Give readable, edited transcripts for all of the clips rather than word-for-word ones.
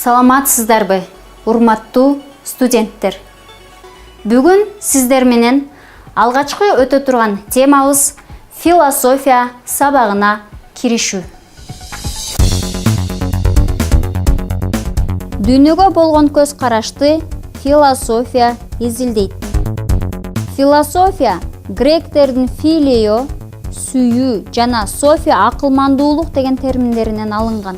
Саламатсыздарбы, урматтуу студенттер. Бүгүн сиздер менен алгачкы өтө турган темабыз философия сабагына киришүү. Дүйнөгө болгон көз карашты философия изилдейт. Философия гректердин филио сүйүү жана софия акылмандуулук деген терминдеринен алынган.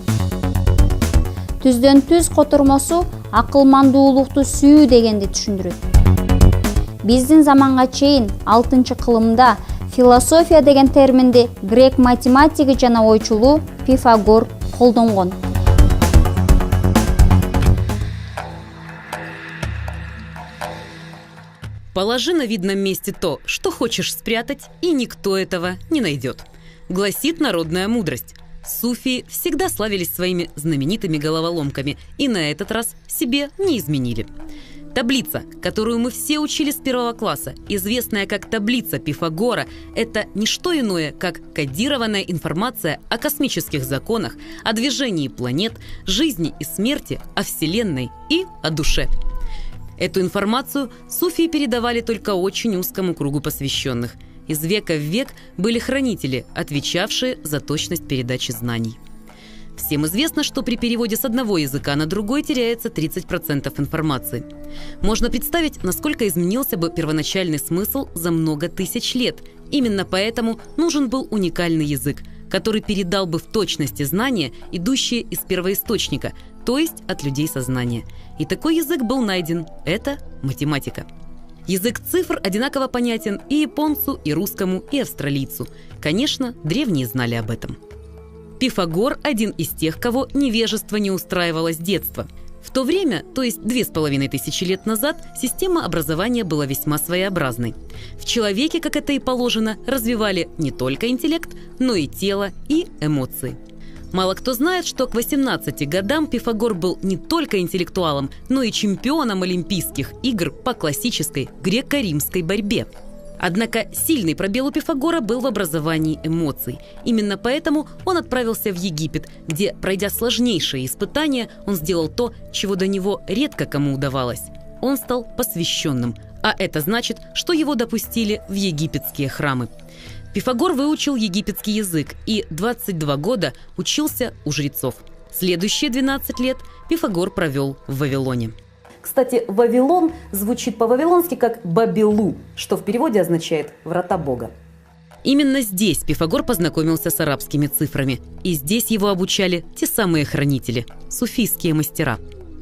Түздөн түз котурмосу акылмандуулукту сүйүү дегенди түшүндүрөт. Биздин заманга чейин 6-кылымда философия деген терминди грек математиги жана ойчулу Пифагор колдонгон. Положи на видном месте то, что хочешь спрятать, и никто этого не найдет. Гласит народная мудрость. Суфии всегда славились своими знаменитыми головоломками и на этот раз себе не изменили. Таблица, которую мы все учили с 1 класса, известная как таблица Пифагора, это не что иное, как кодированная информация о космических законах, о движении планет, жизни и смерти, о Вселенной и о душе. Эту информацию суфии передавали только очень узкому кругу посвященных. Из века в век были хранители, отвечавшие за точность передачи знаний. Всем известно, что при переводе с одного языка на другой теряется 30% информации. Можно представить, насколько изменился бы первоначальный смысл за много тысяч лет. Именно поэтому нужен был уникальный язык, который передал бы в точности знания, идущие из первоисточника, то есть от людей сознания. И такой язык был найден – это математика. Язык цифр одинаково понятен и японцу, и русскому, и австралийцу. Конечно, древние знали об этом. Пифагор – один из тех, кого невежество не устраивало с детства. В то время, то есть 2500 лет назад, система образования была весьма своеобразной. В человеке, как это и положено, развивали не только интеллект, но и тело, и эмоции. Мало кто знает, что к 18 годам Пифагор был не только интеллектуалом, но и чемпионом Олимпийских игр по классической греко-римской борьбе. Однако сильный пробел у Пифагора был в образовании эмоций. Именно поэтому он отправился в Египет, где, пройдя сложнейшие испытания, он сделал то, чего до него редко кому удавалось. Он стал посвященным, а это значит, что его допустили в египетские храмы. Пифагор выучил египетский язык и 22 года учился у жрецов. Следующие 12 лет Пифагор провел в Вавилоне. Кстати, Вавилон звучит по-вавилонски как Бабилу, что в переводе означает «врата Бога». Именно здесь Пифагор познакомился с арабскими цифрами. И здесь его обучали те самые хранители – суфийские мастера.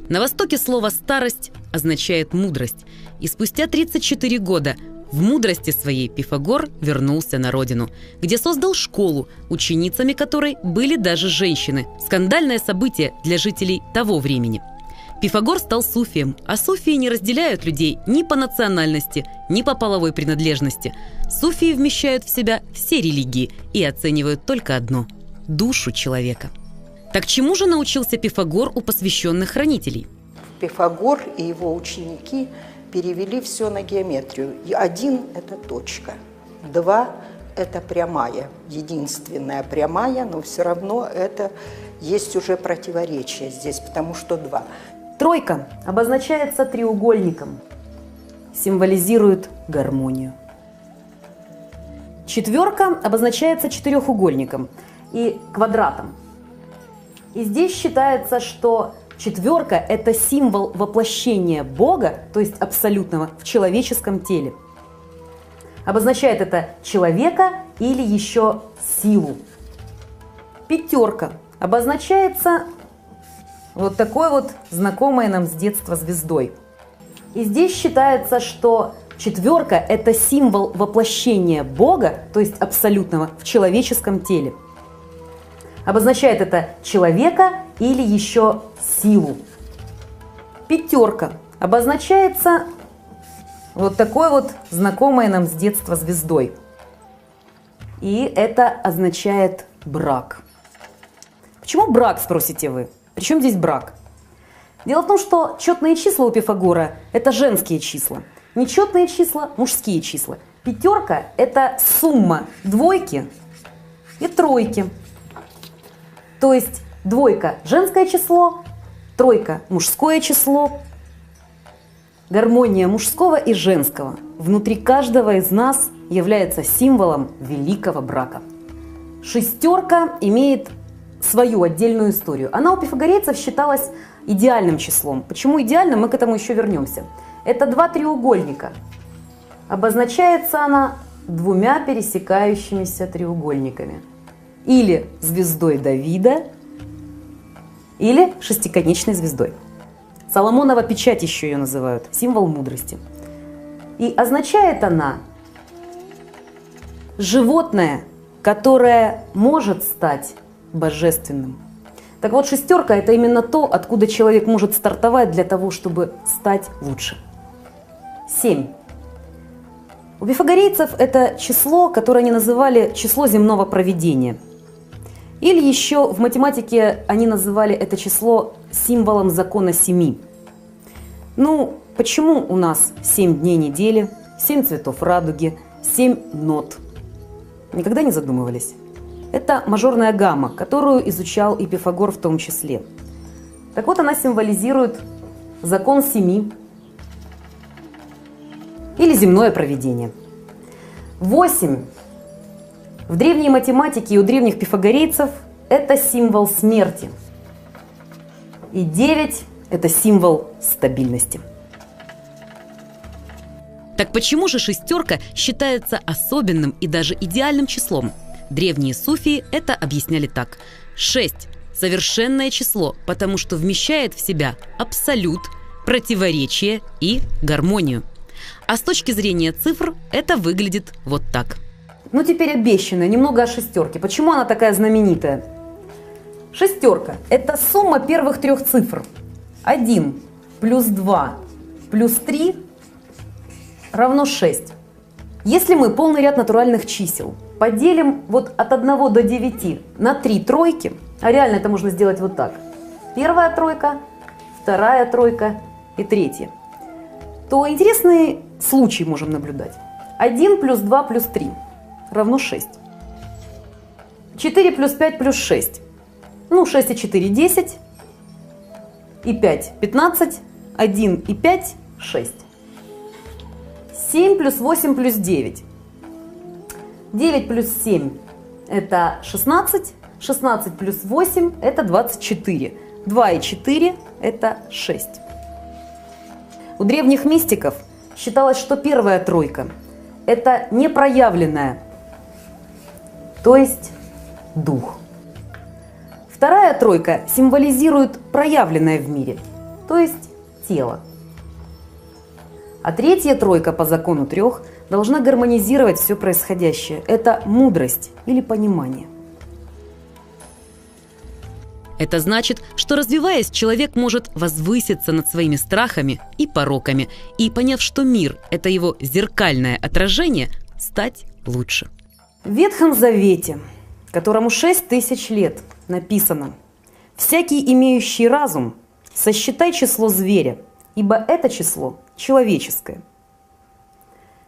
На Востоке слово «старость» означает «мудрость». И спустя 34 года в мудрости своей Пифагор вернулся на родину, где создал школу, ученицами которой были даже женщины. Скандальное событие для жителей того времени. Пифагор стал суфием, а суфии не разделяют людей ни по национальности, ни по половой принадлежности. Суфии вмещают в себя все религии и оценивают только одно – душу человека. Так чему же научился Пифагор у посвященных хранителей? Пифагор и его ученики перевели все на геометрию. 1 – это точка, 2 – это прямая, единственная прямая, но все равно это есть уже противоречие здесь, потому что 2. Тройка обозначается треугольником, символизирует гармонию. 4 обозначается четырехугольником и квадратом. И здесь считается, что 4 – это символ воплощения Бога, то есть абсолютного, в человеческом теле. Обозначает это человека или еще силу. 5 обозначается вот такой вот знакомой нам с детства звездой. И здесь считается, что 4 – это символ воплощения Бога, то есть абсолютного, в человеческом теле. Обозначает это человека или еще силу. 5 обозначается вот такой вот знакомой нам с детства звездой. И это означает брак. Почему брак, спросите вы? Причем здесь брак? Дело в том, что четные числа у Пифагора – это женские числа. Нечетные числа – мужские числа. 5 – это сумма двойки и тройки. То есть двойка – женское число, Тройка – мужское число, гармония мужского и женского внутри каждого из нас является символом великого брака. Шестерка имеет свою отдельную историю. Она у пифагорейцев считалась идеальным числом. Почему идеальным, мы к этому еще вернемся. Это два треугольника. Обозначается она двумя пересекающимися треугольниками. Или звездой Давида, или шестиконечной звездой. Соломонова печать еще ее называют, символ мудрости. И означает она животное, которое может стать божественным. Так вот, шестерка – это именно то, откуда человек может стартовать для того, чтобы стать лучше. 7. У пифагорейцев это число, которое они называли число земного провидения. Или еще в математике они называли это число символом закона 7. Ну, почему у нас 7 дней недели, 7 цветов радуги, 7 нот? Никогда не задумывались? Это мажорная гамма, которую изучал и Пифагор в том числе. Так вот, она символизирует закон 7 или земное провидение. 8 в древней математике и у древних пифагорейцев это символ смерти. И 9 – это символ стабильности. Так почему же шестерка считается особенным и даже идеальным числом? Древние суфии это объясняли так. 6 – совершенное число, потому что вмещает в себя абсолют, противоречие и гармонию. А с точки зрения цифр это выглядит вот так. Ну теперь обещанное, немного о шестерке. Почему она такая знаменитая? Шестерка – это сумма первых трех цифр. 1 плюс 2 плюс 3 равно 6. Если мы полный ряд натуральных чисел поделим вот от 1 до 9 на 3 тройки, а реально это можно сделать вот так. Первая тройка, вторая тройка и третья. То интересный случай можем наблюдать. 1 плюс 2 плюс 3 равно 6. 4 плюс 5 плюс 6. Ну, 6 и 4 – 10. И 5 – 15. 1 и 5 – 6. 7 плюс 8 плюс 9. 9 плюс 7 – это 16. 16 плюс 8 – это 24. 2 и 4 – это 6. У древних мистиков считалось, что первая тройка – это непроявленная, то есть дух. Вторая тройка символизирует проявленное в мире, то есть тело. А третья тройка по закону 3 должна гармонизировать все происходящее. Это мудрость или понимание. Это значит, что развиваясь, человек может возвыситься над своими страхами и пороками и, поняв, что мир – это его зеркальное отражение, стать лучше. В Ветхом Завете, которому 6000 лет, написано: «Всякий, имеющий разум, сосчитай число зверя, ибо это число человеческое».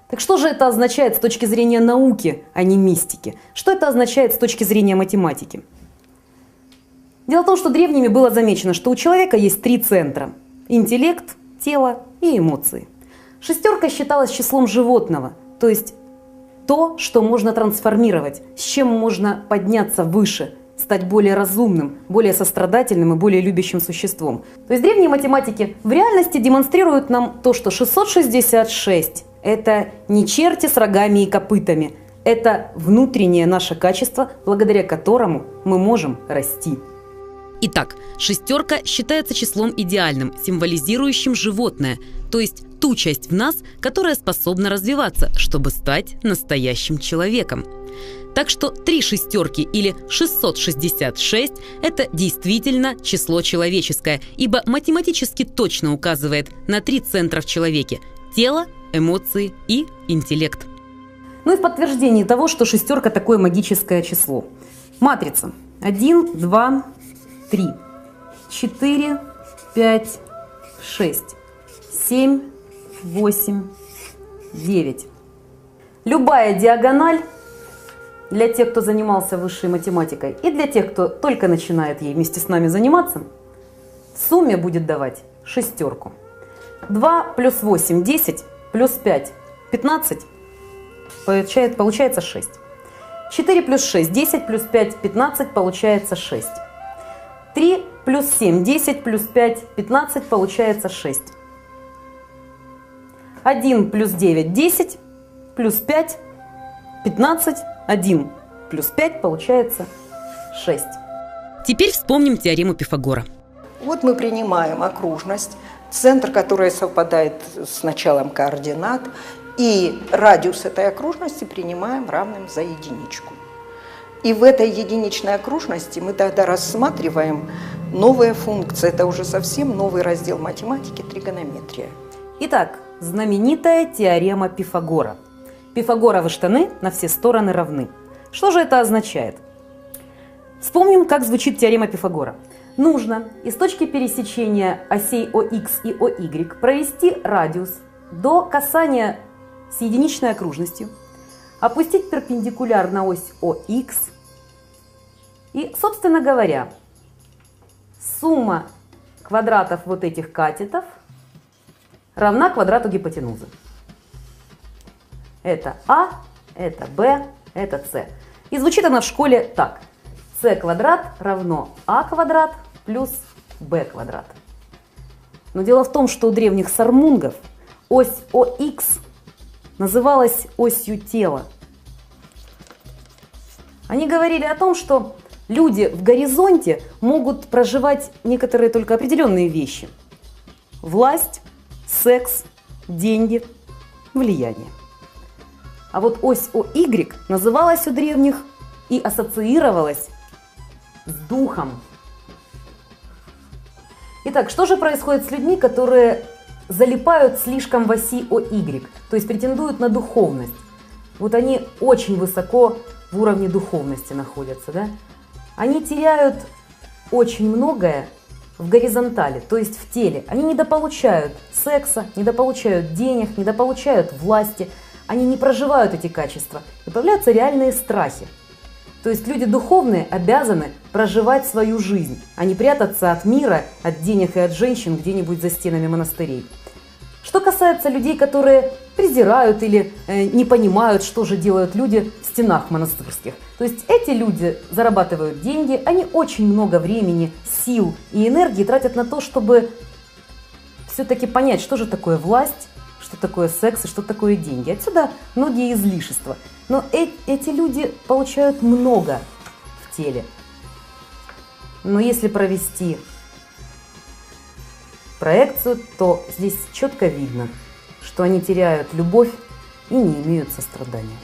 Так что же это означает с точки зрения науки, а не мистики? Что это означает с точки зрения математики? Дело в том, что древними было замечено, что у человека есть 3 центра – интеллект, тело и эмоции. Шестерка считалась числом животного, то есть то, что можно трансформировать, с чем можно подняться выше, стать более разумным, более сострадательным и более любящим существом. То есть древние математики в реальности демонстрируют нам то, что 666 – это не черти с рогами и копытами, это внутреннее наше качество, благодаря которому мы можем расти. Итак, шестерка считается числом идеальным, символизирующим животное, то есть ту часть в нас, которая способна развиваться, чтобы стать настоящим человеком. Так что 3 шестерки или 666 – это действительно число человеческое, ибо математически точно указывает на 3 центра в человеке – тело, эмоции и интеллект. Ну и в подтверждении того, что шестерка такое магическое число. Матрица. 1, 2, 3, 4, 5, 6, 7, 8, 9. Любая диагональ для тех, кто занимался высшей математикой, и для тех, кто только начинает ей вместе с нами заниматься, в сумме будет давать шестерку. 2 плюс 8 – 10, плюс 5 – 15, получается 6. 4 плюс 6 – 10, плюс 5 – 15, получается 6. 3 плюс 7 – 10, плюс 5 – 15, получается 6. 1 плюс 9 – 10, плюс 5 – 15, 1 плюс 5 получается 6. Теперь вспомним теорему Пифагора. Вот мы принимаем окружность, центр, который совпадает с началом координат, и радиус этой окружности принимаем равным за единичку. И в этой единичной окружности мы тогда рассматриваем новые функции. Это уже совсем новый раздел математики – тригонометрия. Итак, знаменитая теорема Пифагора. Пифагоровы штаны на все стороны равны. Что же это означает? Вспомним, как звучит теорема Пифагора. Нужно из точки пересечения осей ОХ и ОY провести радиус до касания с единичной окружностью, опустить перпендикуляр на ось ОХ и, собственно говоря, сумма квадратов вот этих катетов равна квадрату гипотенузы. Это А, это Б, это С. И звучит она в школе так. С квадрат равно А квадрат плюс Б квадрат. Но дело в том, что у древних сармунгов ось ОХ называлась осью тела. Они говорили о том, что люди в горизонте могут проживать некоторые только определенные вещи. Власть, секс, деньги, влияние. А вот ось ОY называлась у древних и ассоциировалась с духом. Итак, что же происходит с людьми, которые залипают слишком в оси ОY, то есть претендуют на духовность? Вот они очень высоко в уровне духовности находятся, да? Они теряют очень многое в горизонтали, то есть в теле. Они недополучают секса, недополучают денег, недополучают власти. Они не проживают эти качества. И появляются реальные страхи. То есть люди духовные обязаны проживать свою жизнь, а не прятаться от мира, от денег и от женщин где-нибудь за стенами монастырей. Что касается людей, которые презирают или не понимают, что же делают люди в стенах монастырских. То есть эти люди зарабатывают деньги, они очень много времени, сил и энергии тратят на то, чтобы все-таки понять, что же такое власть, что такое секс и что такое деньги. Отсюда многие излишества. Но эти люди получают много в теле. Но если провести проекцию, то здесь четко видно, что они теряют любовь и не имеют сострадания.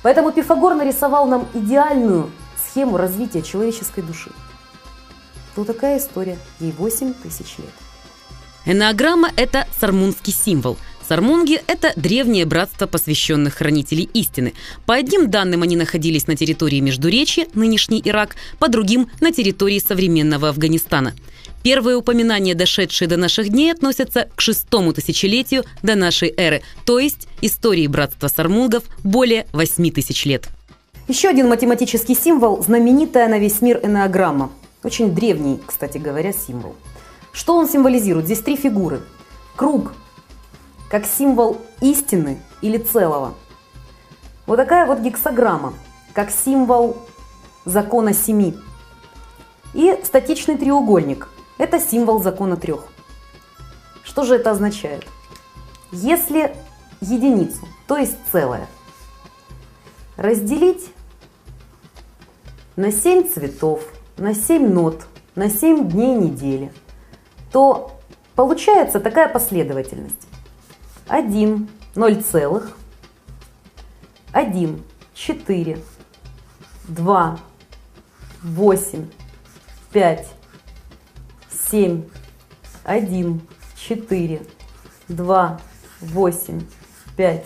Поэтому Пифагор нарисовал нам идеальную схему развития человеческой души. Вот такая история, ей 8000 лет. Энеограмма – это сармунский символ. Сармунги – это древнее братство посвященных хранителей истины. По одним данным они находились на территории Междуречья, нынешний Ирак, по другим – на территории современного Афганистана. Первые упоминания, дошедшие до наших дней, относятся к 6-му тысячелетию до нашей эры, то есть истории братства сармунгов более 8000 лет. Еще один математический символ – знаменитая на весь мир энеограмма. Очень древний, кстати говоря, символ. Что он символизирует? Здесь 3 фигуры. Круг, как символ истины или целого. Вот такая вот гексаграмма, как символ закона 7. И статичный треугольник – это символ закона 3. Что же это означает? Если единицу, то есть целое, разделить на 7 цветов, на 7 нот, на 7 дней недели, то получается такая последовательность. 1, 0 целых, 1, 4, 2, 8, 5, 7, 1, 4, 2, 8, 5,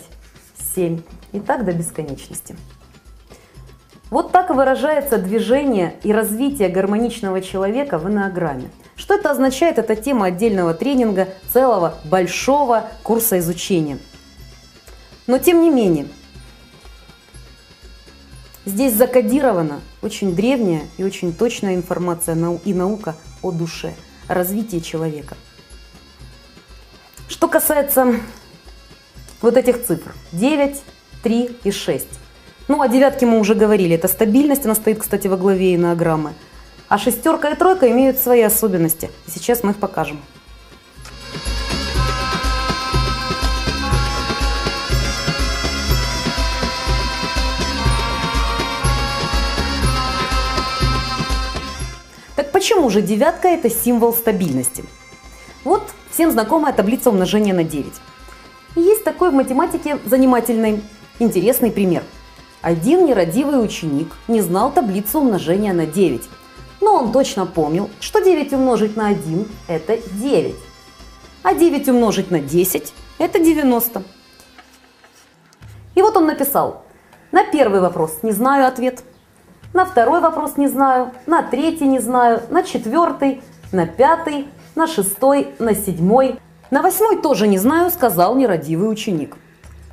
7 и так до бесконечности. Вот так выражается движение и развитие гармоничного человека в энеограмме. Что это означает? Это тема отдельного тренинга, целого большого курса изучения. Но тем не менее, Здесь закодирована очень древняя и очень точная информация и наука о душе, о развитии человека. Что касается вот этих цифр 9, 3 и 6. Ну, о девятке мы уже говорили, это стабильность, она стоит, кстати, во главе энеограммы. А шестерка и тройка имеют свои особенности. И сейчас мы их покажем. Так почему же девятка – это символ стабильности? Вот всем знакомая таблица умножения на 9. И есть такой в математике занимательный, интересный пример. Один нерадивый ученик не знал таблицу умножения на 9. Но он точно помнил, что 9 умножить на 1 – это 9. А 9 умножить на 10 – это 90. И вот он написал: на первый вопрос не знаю ответ, на второй вопрос не знаю, на третий не знаю, на четвертый, на пятый, на шестой, на седьмой, на восьмой тоже не знаю, сказал нерадивый ученик.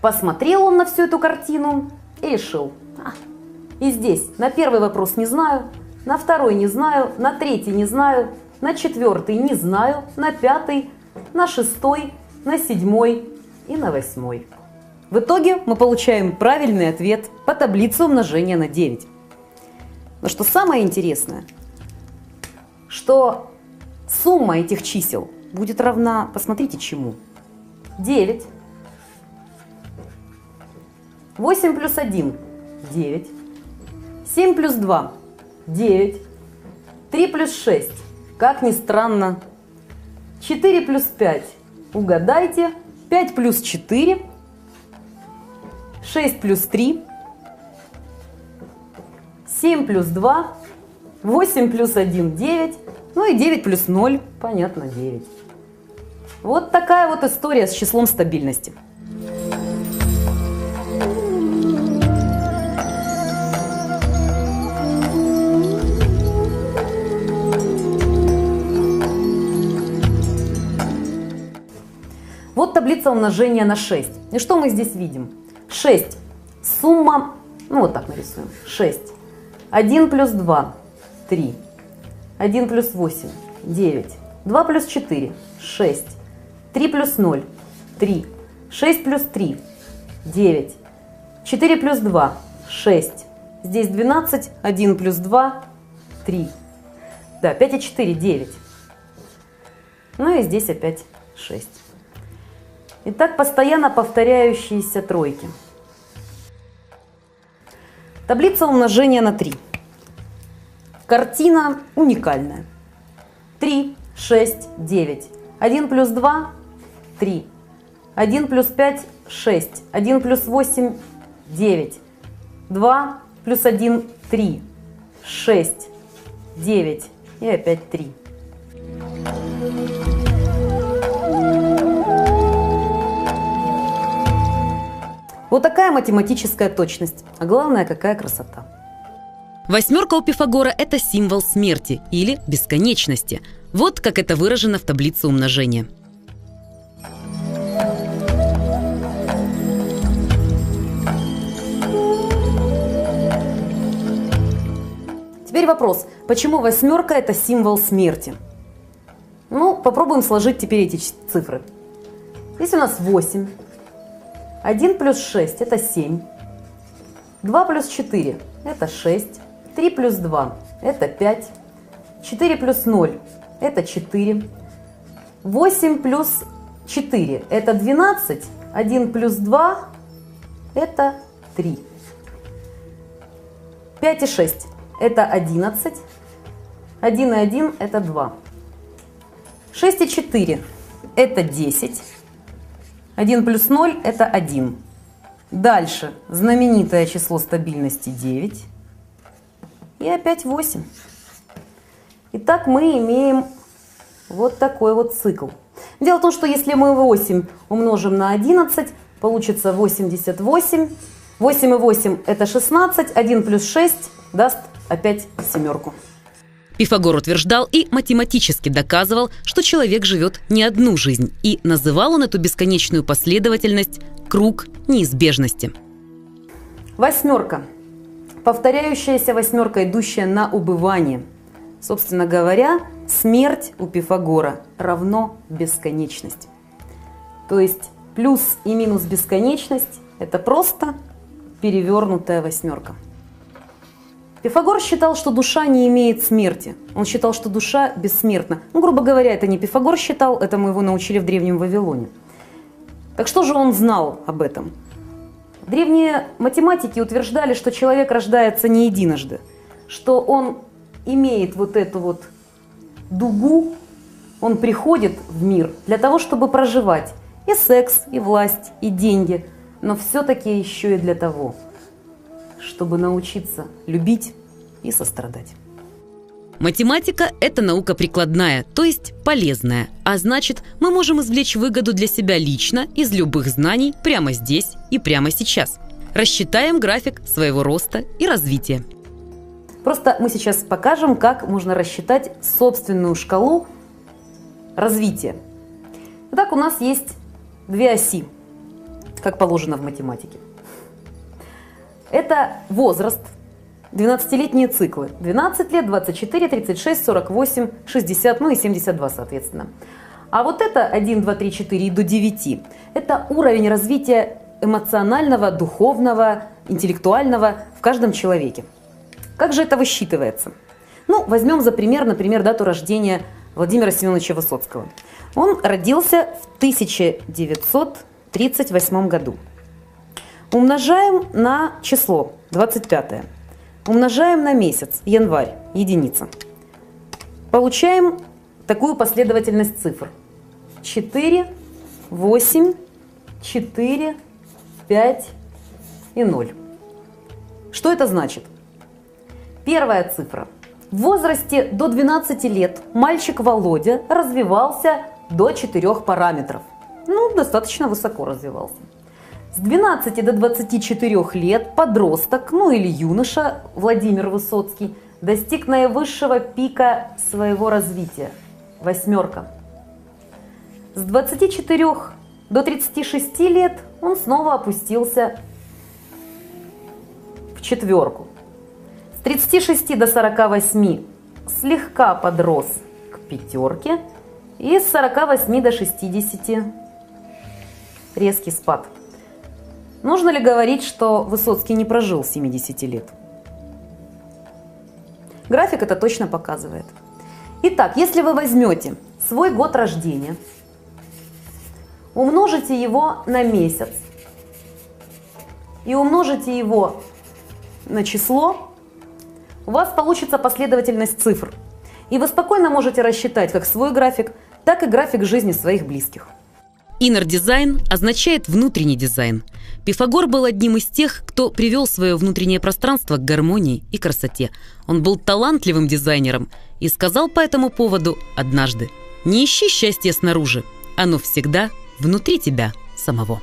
Посмотрел он на всю эту картину и решил: и здесь на первый вопрос не знаю, на второй не знаю, на третий не знаю, на четвертый не знаю, на пятый, на шестой, на седьмой и на восьмой. В итоге мы получаем правильный ответ по таблице умножения на 9. Но что самое интересное, что сумма этих чисел будет равна, посмотрите, чему? 9. 8 плюс 1 – 9. 7 плюс 2 – 9. 3 плюс 6, как ни странно, 4 плюс 5, угадайте, 5 плюс 4, 6 плюс 3, 7 плюс 2, 8 плюс 1 – 9, ну и 9 плюс 0, понятно, 9. Вот такая вот история с числом стабильности. Вот таблица умножения на 6. И что мы здесь видим? 6. Сумма, ну вот так нарисуем. 6. 1 плюс 2 – 3. 1 плюс 8 – 9. 2 плюс 4 – 6. 3 плюс 0 – 3. 6 плюс 3 – 9. 4 плюс 2 – 6. Здесь 12. 1 плюс 2 – 3. Да, 5 и 4 – 9. Ну и здесь опять 6. Итак, постоянно повторяющиеся тройки. Таблица умножения на 3. Картина уникальная. 3, 6, 9. 1 плюс 2 – 3. 1 плюс 5 – 6. 1 плюс 8 – 9. 2 плюс 1 – 3. 6, 9 и опять 3. Вот такая математическая точность, а главное, какая красота. Восьмерка у Пифагора – это символ смерти или бесконечности. Вот как это выражено в таблице умножения. Теперь вопрос, почему восьмерка – это символ смерти? Ну, попробуем сложить теперь эти цифры. Здесь у нас 8. 1 плюс 6 – это 7. 2 плюс 4 – это 6. 3 плюс 2 – это 5. 4 плюс 0 – это 4. 8 плюс 4 – это 12. 1 плюс 2 – это 3. 5 и 6 – это 11. 1 и 1 – это 2. 6 и 4 – это 10. 1 плюс 0 – это 1. Дальше знаменитое число стабильности 9. И опять 8. Итак, мы имеем вот такой вот цикл. Дело в том, что если мы 8 умножим на 11, получится 88. 8 и 8 – это 16. 1 плюс 6 даст опять семерку. Пифагор утверждал и математически доказывал, что человек живет не одну жизнь, и называл он эту бесконечную последовательность «круг неизбежности». Восьмерка. повторяющаяся восьмерка, идущая на убывание. Собственно говоря, смерть у Пифагора равно бесконечность. То есть плюс и минус бесконечность – это просто перевернутая восьмерка. Пифагор считал, что душа не имеет смерти. Он считал, что душа бессмертна. Ну, грубо говоря, это не Пифагор считал, это мы его научили в Древнем Вавилоне. Так что же он знал об этом? Древние математики утверждали, что человек рождается не единожды, что он имеет вот эту вот дугу, он приходит в мир для того, чтобы проживать и секс, и власть, и деньги, но все-таки еще и для того, чтобы научиться любить и сострадать. Математика – это наука прикладная, то есть полезная. А значит, мы можем извлечь выгоду для себя лично из любых знаний прямо здесь и прямо сейчас. Рассчитаем график своего роста и развития. Просто мы сейчас покажем, как можно рассчитать собственную шкалу развития. Итак, у нас есть две оси, как положено в математике. Это возраст, 12-летние циклы. 12 лет, 24, 36, 48, 60, ну и 72, соответственно. А вот это 1, 2, 3, 4 и до 9. Это уровень развития эмоционального, духовного, интеллектуального в каждом человеке. Как же это высчитывается? Ну, возьмем за пример, например, дату рождения Владимира Семеновича Высоцкого. Он родился в 1938 году. Умножаем на число 25. Умножаем на месяц, январь, единица. Получаем такую последовательность цифр. 4, 8, 4, 5 и 0. Что это значит? Первая цифра. В возрасте до 12 лет мальчик Володя развивался до 4 параметров. Ну, достаточно высоко развивался. С 12 до 24 лет подросток, ну или юноша Владимир Высоцкий достиг наивысшего пика своего развития – восьмерка. С 24 до 36 лет он снова опустился в четверку. С 36 до 48 слегка подрос к пятерке, и с 48 до 60 резкий спад. Нужно ли говорить, что Высоцкий не прожил 70 лет? График это точно показывает. Итак, если вы возьмете свой год рождения, умножите его на месяц и умножите его на число, у вас получится последовательность цифр. И вы спокойно можете рассчитать как свой график, так и график жизни своих близких. Inner дизайн означает внутренний дизайн. Пифагор был одним из тех, кто привел свое внутреннее пространство к гармонии и красоте. Он был талантливым дизайнером и сказал по этому поводу однажды: «Не ищи счастья снаружи, оно всегда внутри тебя самого».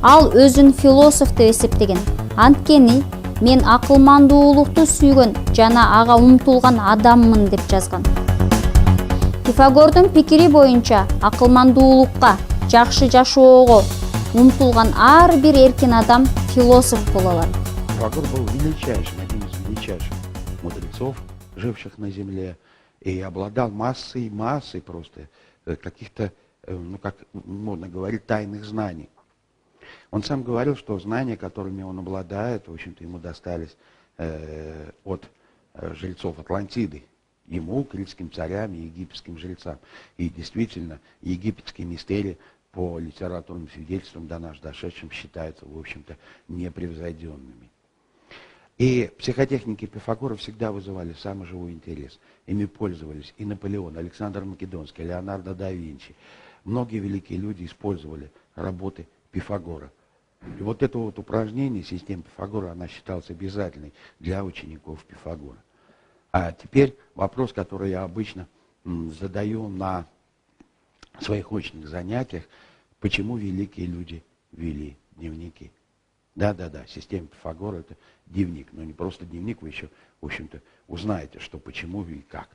Ал өзүн философ деп эсептеген. Анткени мен акылмандуулукту сүйгөн жана ага умтулган адаммын деп жазган. Пифагордун пикири боюнча акылмандуулукка, жакшы жашоого умтулган ар бир эркин адам философ боло алат. Пифагор был величайшим, одним из величайших мудрецов, живших на земле, и обладал массой просто каких-то, ну как модно говорить, тайных знаний. Он сам говорил, что знания, которыми он обладает, в общем-то, ему достались от жрецов Атлантиды, ему, критским царям и египетским жрецам. И действительно, египетские мистерии по литературным свидетельствам до нас дошедшим считаются, в общем-то, непревзойденными. И психотехники Пифагора всегда вызывали самый живой интерес. Ими пользовались и Наполеон, Александр Македонский, Леонардо да Винчи. Многие великие люди использовали работы Пифагора. И вот это вот упражнение, система Пифагора, она считалась обязательной для учеников Пифагора. А теперь вопрос, который я обычно задаю на в своих очных занятиях, почему великие люди вели дневники. Да-да-да, система Пифагора — это дневник, но не просто дневник, вы еще, в общем-то, узнаете, что почему и как.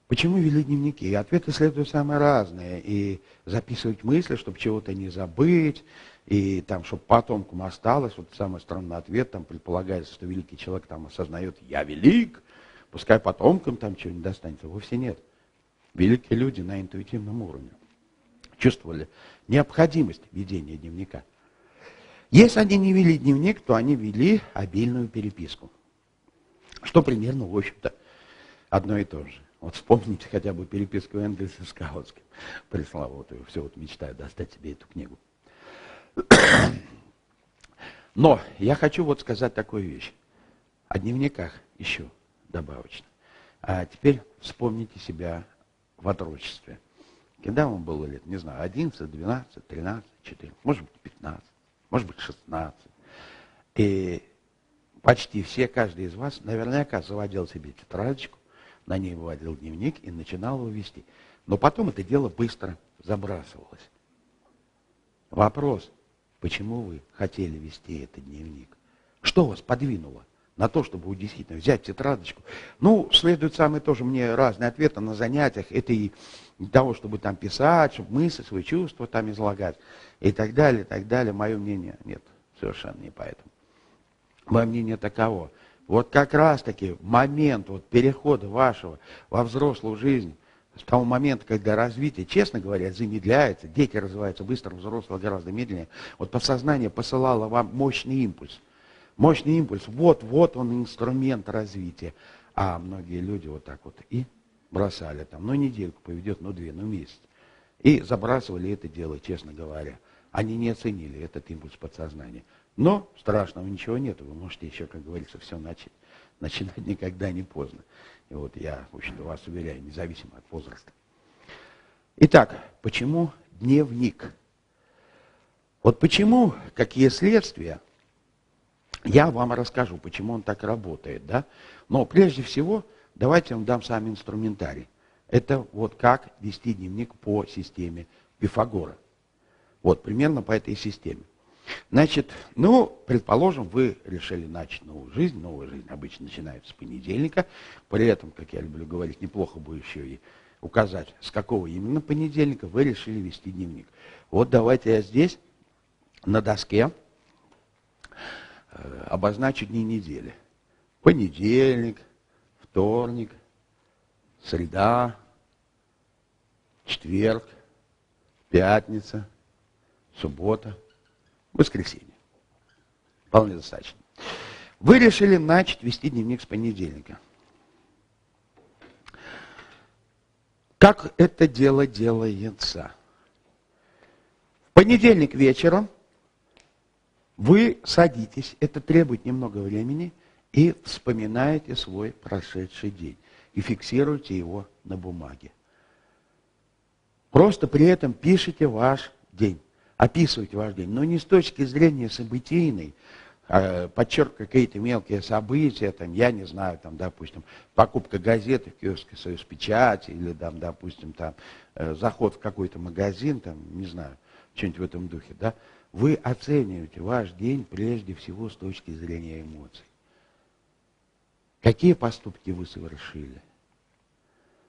Почему вели дневники? И ответы следуют самые разные. И записывать мысли, чтобы чего-то не забыть, и там, чтобы потомкам осталось. Вот самый странный ответ, там предполагается, что великий человек там осознает: «Я велик», пускай потомкам там чего-нибудь достанется. Вовсе нет. Великие люди на интуитивном уровне чувствовали необходимость ведения дневника. Если они не вели дневник, то они вели обильную переписку. Что примерно, в общем-то, одно и то же. Вот вспомните хотя бы переписку Энгельса с Каутским, пресловутую. Все вот мечтаю достать себе эту книгу. Но я хочу вот сказать такую вещь. О дневниках еще добавочно. А теперь вспомните себя в отрочестве. Когда вам было лет, не знаю, 11, 12, 13, 14, может быть 15, может быть 16. И почти все, каждый из вас наверняка заводил себе тетрадочку, на ней выводил дневник и начинал его вести. Но потом это дело быстро забрасывалось. Вопрос: почему вы хотели вести этот дневник? Что вас подвинуло на то, чтобы действительно взять тетрадочку? Ну, следует самые тоже мне разные ответы на занятиях. Это и для того, чтобы там писать, чтобы мысли, свои чувства там излагать и так далее, и так далее. Мое мнение нет, совершенно не поэтому. Мое мнение таково. Вот как раз-таки момент вот перехода вашего во взрослую жизнь, с того момента, когда развитие, честно говоря, замедляется, дети развиваются быстро, взрослые гораздо медленнее, вот подсознание посылало вам мощный импульс. Мощный импульс, вот он инструмент развития. А многие люди вот так вот и бросали там, ну недельку поведет, ну 2, ну месяц. И забрасывали это дело, честно говоря. Они не оценили этот импульс подсознания. Но страшного ничего нет, вы можете еще, как говорится, все начать. Начинать никогда не поздно. И вот я, в общем-то, вас уверяю, независимо от возраста. Итак, почему дневник? Вот почему, какие следствия, я вам расскажу, почему он так работает, да? Но прежде всего, давайте я вам дам сам инструментарий. Это вот как вести дневник по системе Пифагора. Вот, примерно по этой системе. Значит, ну, предположим, вы решили начать новую жизнь. Новая жизнь обычно начинается с понедельника. При этом, как я люблю говорить, неплохо бы еще и указать, с какого именно понедельника вы решили вести дневник. Вот давайте я здесь на доске обозначу дни недели. Понедельник, вторник, среда, четверг, пятница, суббота, воскресенье. Вполне достаточно. Вы решили начать вести дневник с понедельника. Как это дело делается? В понедельник вечером вы садитесь, это требует немного времени, и вспоминаете свой прошедший день. И фиксируете его на бумаге. Просто при этом пишите ваш день. Описывайте ваш день, но не с точки зрения событийной, подчеркивая какие-то мелкие события, там, я не знаю, там, допустим, покупка газеты в киоске «Союз Печати», или, там, допустим, там, заход в какой-то магазин, там, не знаю, что-нибудь в этом духе, да, вы оцениваете ваш день прежде всего с точки зрения эмоций. Какие поступки вы совершили?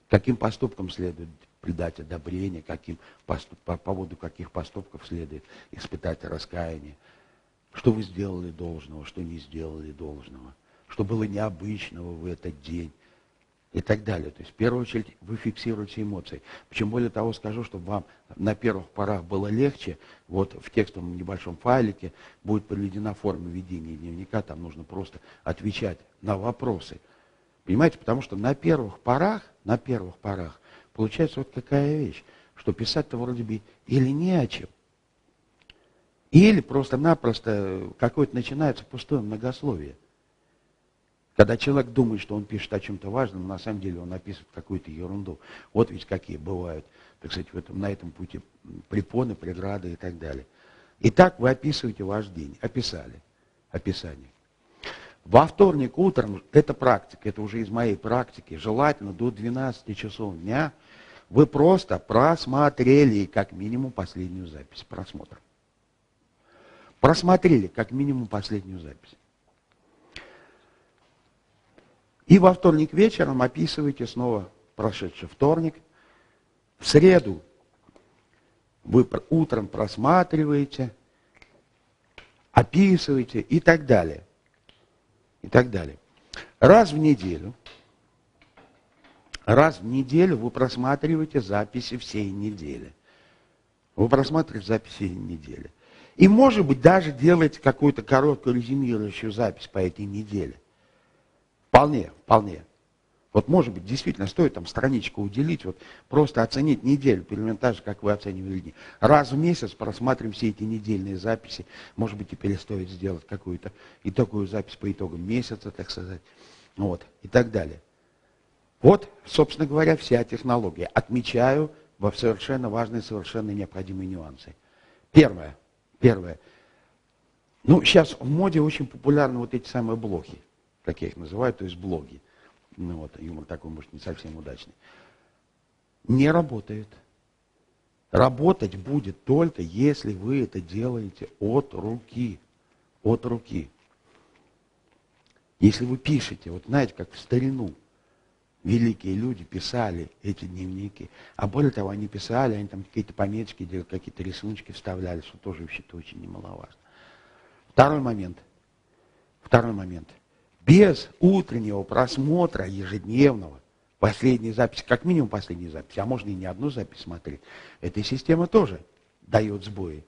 Каким поступкам следует придать одобрение, по поводу каких поступков следует испытать раскаяние? Что вы сделали должного, что не сделали должного? Что было необычного в этот день? И так далее. То есть, в первую очередь, вы фиксируете эмоции. Причем, более того, скажу, чтобы вам на первых порах было легче, вот в текстовом небольшом файлике будет приведена форма ведения дневника, там нужно просто отвечать на вопросы. Понимаете, потому что на первых порах, получается вот какая вещь, что писать-то вроде бы или не о чем, или просто-напросто какое-то начинается пустое многословие. Когда человек думает, что он пишет о чем-то важном, на самом деле он описывает какую-то ерунду. Вот ведь какие бывают, так сказать, на этом пути препоны, преграды и так далее. Итак, вы описываете ваш день. Описание. Во вторник утром, это практика, это уже из моей практики, желательно до 12 часов дня Вы просто просмотрели как минимум последнюю запись просмотра. Просмотрели как минимум последнюю запись. И во вторник вечером описываете снова прошедший вторник. В среду вы утром просматриваете, описываете и так далее. И так далее. Раз в неделю вы просматриваете записи всей недели. Вы просматриваете записи всей недели. И, может быть, даже делаете какую-то короткую резюмирующую запись по этой неделе. Вполне, вполне. Вот, может быть, действительно стоит там страничку уделить, вот просто оценить неделю, примерно так же, как вы оценивали дни. Раз в месяц просматриваем все эти недельные записи. Может быть, теперь стоит сделать какую-то итоговую запись по итогам месяца, так сказать. Вот, и так далее. Вот, собственно говоря, вся технология. Отмечаю во совершенно важные, совершенно необходимые нюансы. Первое. Ну, сейчас в моде очень популярны вот эти самые блоги, как я их называю, то есть блоги. Ну вот, юмор такой, может, не совсем удачный. Не работает. Работать будет только, если вы это делаете от руки. От руки. Если вы пишете, вот знаете, как в старину великие люди писали эти дневники, а более того, они писали, они там какие-то пометочки делали, какие-то рисуночки вставляли, что тоже вообще-то очень немаловажно. Второй момент. Без утреннего просмотра ежедневного, последней записи, как минимум последней записи, а можно и не одну запись смотреть, эта система тоже дает сбои.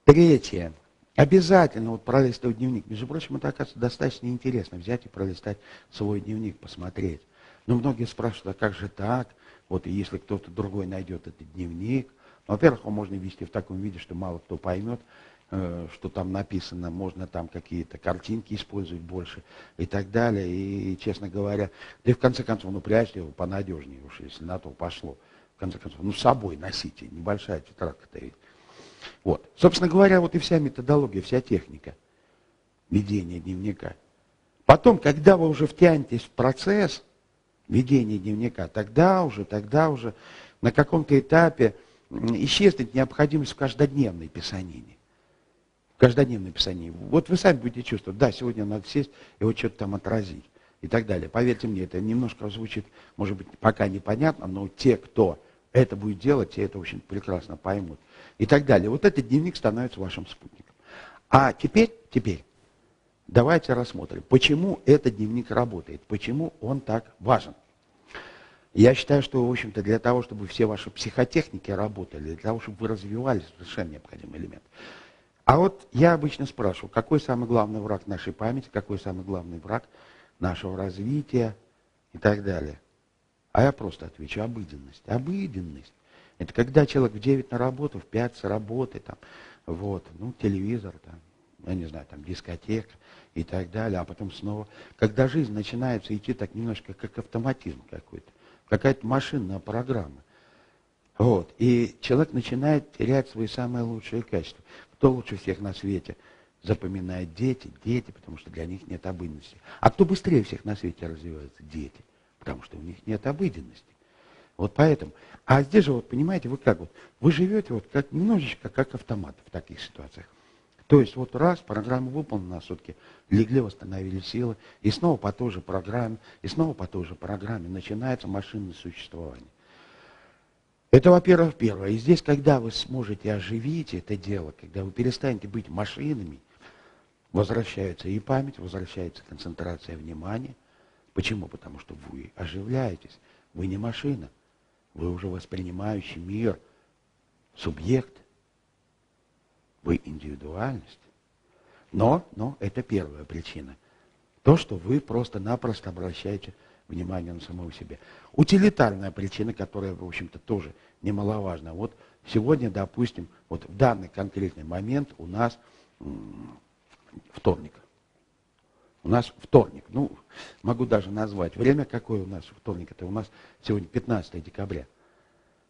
Третье. Обязательно вот пролистывать дневник. Между прочим, это, оказывается, достаточно интересно взять и пролистать свой дневник, посмотреть. Но многие спрашивают, а как же так? Вот и если кто-то другой найдет этот дневник. Во-первых, его можно вести в таком виде, что мало кто поймет, что там написано, можно там какие-то картинки использовать больше и так далее. И, честно говоря, да и в конце концов, ну, прячьте его понадежнее уж, если на то пошло. В конце концов, ну, с собой носите, небольшая тетрадка-то ведь. Вот. Собственно говоря, вот и вся методология, вся техника ведения дневника. Потом, когда вы уже втянетесь в процесс ведения дневника, тогда уже на каком-то этапе исчезнет необходимость в каждодневной писанине. Вот вы сами будете чувствовать, да, сегодня надо сесть и вот что-то там отразить и так далее. Поверьте мне, это немножко звучит, может быть, пока непонятно, но те, кто это будет делать, те это очень прекрасно поймут. И так далее. Вот этот дневник становится вашим спутником. А теперь давайте рассмотрим, почему этот дневник работает, почему он так важен. Я считаю, что, в общем-то, для того, чтобы все ваши психотехники работали, для того, чтобы вы развивались, совершенно необходимый элемент. А вот я обычно спрашиваю, какой самый главный враг нашей памяти, какой самый главный враг нашего развития и так далее. А я просто отвечу, обыденность. Обыденность. Это когда человек в 9 на работу, в 5 с работы, там, вот, ну, телевизор, там, я не знаю, там, дискотека и так далее, а потом снова, когда жизнь начинается идти так немножко как автоматизм какой-то, какая-то машинная программа. Вот, и человек начинает терять свои самые лучшие качества. Кто лучше всех на свете запоминает? Дети, потому что для них нет обыденности. А кто быстрее всех на свете развивается? Дети, потому что у них нет обыденности. Вот поэтому. А здесь же, вот понимаете, вы как вот, вы живете вот как немножечко как автомат в таких ситуациях. То есть вот раз, программа выполнена на сутки, легли, восстановили силы, и снова по той же программе, начинается машинное существование. Это, во-первых, первое. И здесь, когда вы сможете оживить это дело, когда вы перестанете быть машинами, возвращается и память, возвращается концентрация внимания. Почему? Потому что вы оживляетесь. Вы не машина. Вы уже воспринимающий мир, субъект. Вы индивидуальность. Но это первая причина. То, что вы просто-напросто обращаете внимание на самого себя. Утилитарная причина, которая, в общем-то, тоже немаловажна. Вот сегодня, допустим, вот в данный конкретный момент у нас вторник. Ну, могу даже назвать. Время какое у нас вторник? Это у нас сегодня 15 декабря.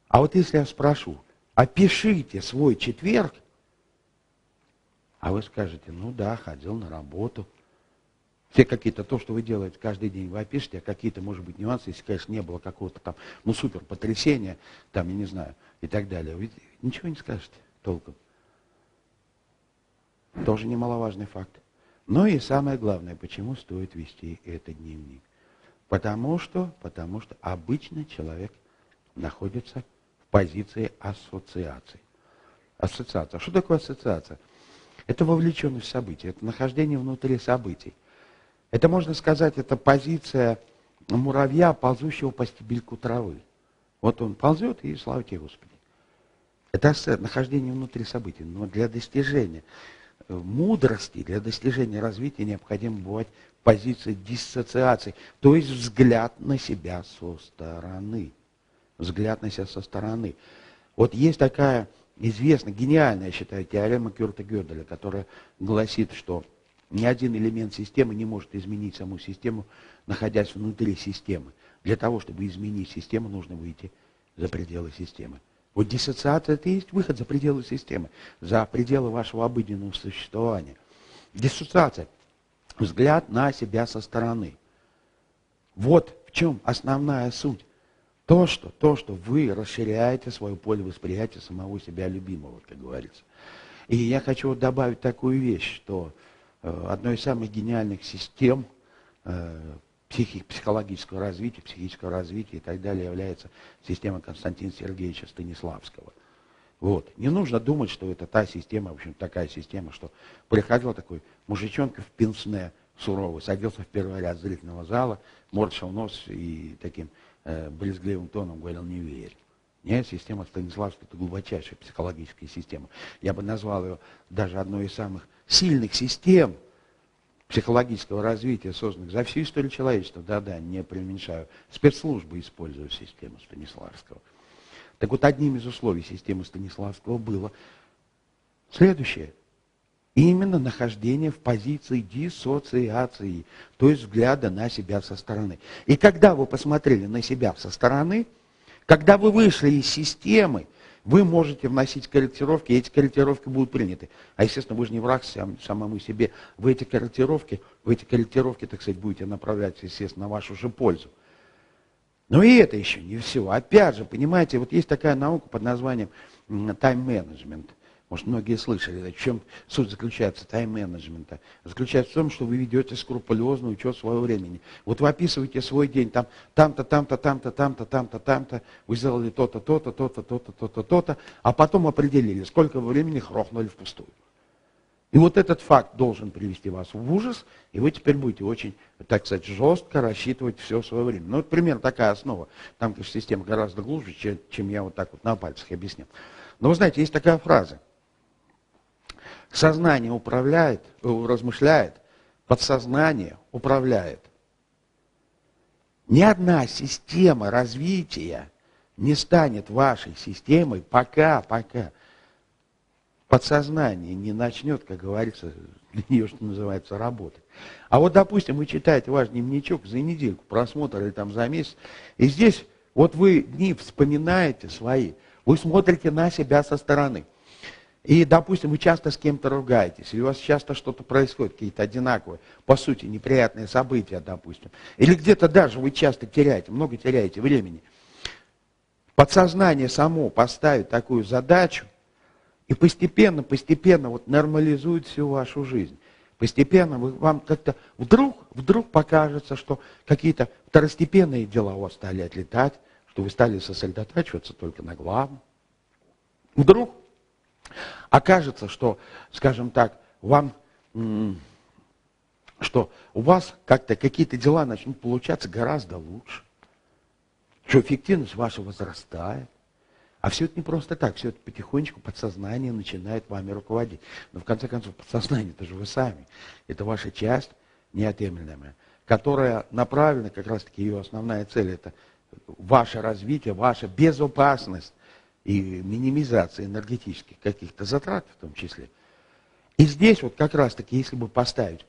А вот если я спрошу, опишите свой четверг, а вы скажете, ну да, ходил на работу, Все какие-то, то, что вы делаете каждый день, вы опишете, а какие-то, может быть, нюансы, если, конечно, не было какого-то там, ну, супер потрясения, там, я не знаю, и так далее. Вы ничего не скажете толком. Тоже немаловажный факт. Ну и самое главное, почему стоит вести этот дневник. Потому что обычно человек находится в позиции ассоциации. Ассоциация. Что такое ассоциация? Это вовлеченность в события, это нахождение внутри событий. Это, можно сказать, это позиция муравья, ползущего по стебельку травы. Вот он ползет, и слава тебе, Господи. Это нахождение внутри событий. Но для достижения мудрости, для достижения развития необходимо бывать позиция диссоциации, то есть взгляд на себя со стороны. Взгляд на себя со стороны. Вот есть такая известная, гениальная, я считаю, теорема Кюрта Гёделя, которая гласит, что ни один элемент системы не может изменить саму систему, находясь внутри системы. Для того, чтобы изменить систему, нужно выйти за пределы системы. Вот диссоциация – это и есть выход за пределы системы, за пределы вашего обыденного существования. Диссоциация – взгляд на себя со стороны. Вот в чем основная суть. То, что вы расширяете свое поле восприятия самого себя любимого, как говорится. И я хочу вот добавить такую вещь, что одной из самых гениальных систем психологического развития, психического развития и так далее является система Константина Сергеевича Станиславского. Вот. Не нужно думать, что это та система, в общем, такая система, что приходил такой мужичонка в пенсне суровый, садился в первый ряд зрительного зала, морщил нос и таким брезгливым тоном говорил: не верь. Нет, система Станиславского – это глубочайшая психологическая система. Я бы назвал ее даже одной из самых сильных систем психологического развития, созданных за всю историю человечества. Да-да, не преуменьшаю. Спецслужбы используют систему Станиславского. Так вот, одним из условий системы Станиславского было следующее. Именно нахождение в позиции диссоциации, то есть взгляда на себя со стороны. И когда вы посмотрели на себя со стороны, когда вы вышли из системы, вы можете вносить корректировки, и эти корректировки будут приняты. А, естественно, вы же не враг самому себе. Вы эти корректировки, так сказать, будете направлять, естественно, на вашу же пользу. Но и это еще не все. Опять же, понимаете, вот есть такая наука под названием тайм-менеджмент. Может, многие слышали, в чем суть заключается тайм-менеджмента. Заключается в том, что вы ведете скрупулезный учет своего времени. Вот вы описываете свой день, там-то, вы сделали то-то, то-то, то-то, то-то, то-то, то-то, а потом определили, сколько времени хрохнули впустую. И вот этот факт должен привести вас в ужас, и вы теперь будете очень, так сказать, жестко рассчитывать все свое время. Ну, вот примерно такая основа. Там, конечно, система гораздо глубже, чем я вот так вот на пальцах объяснил. Но вы знаете, есть такая фраза. Сознание размышляет, подсознание управляет. Ни одна система развития не станет вашей системой, пока подсознание не начнет, как говорится, для нее, что называется, работать. А вот, допустим, вы читаете ваш дневничок за недельку, просмотр или там за месяц, и здесь вот вы дни вспоминаете свои, вы смотрите на себя со стороны. И, допустим, вы часто с кем-то ругаетесь, или у вас часто что-то происходит, какие-то одинаковые, по сути, неприятные события, допустим. Или где-то даже вы часто теряете, много теряете времени. Подсознание само поставит такую задачу, и постепенно вот нормализует всю вашу жизнь. Постепенно вам как-то вдруг покажется, что какие-то второстепенные дела у вас стали отлетать, что вы стали сосредотачиваться только на главном. Вдруг окажется, что, скажем так, что у вас как-то какие-то дела начнут получаться гораздо лучше, что эффективность ваша возрастает. А все это не просто так, все это потихонечку подсознание начинает вами руководить. Но в конце концов, подсознание – это же вы сами. Это ваша часть неотъемлемая, которая направлена, как раз таки ее основная цель – это ваше развитие, ваша безопасность и минимизация энергетических каких-то затрат в том числе. И здесь вот как раз таки, если бы поставить,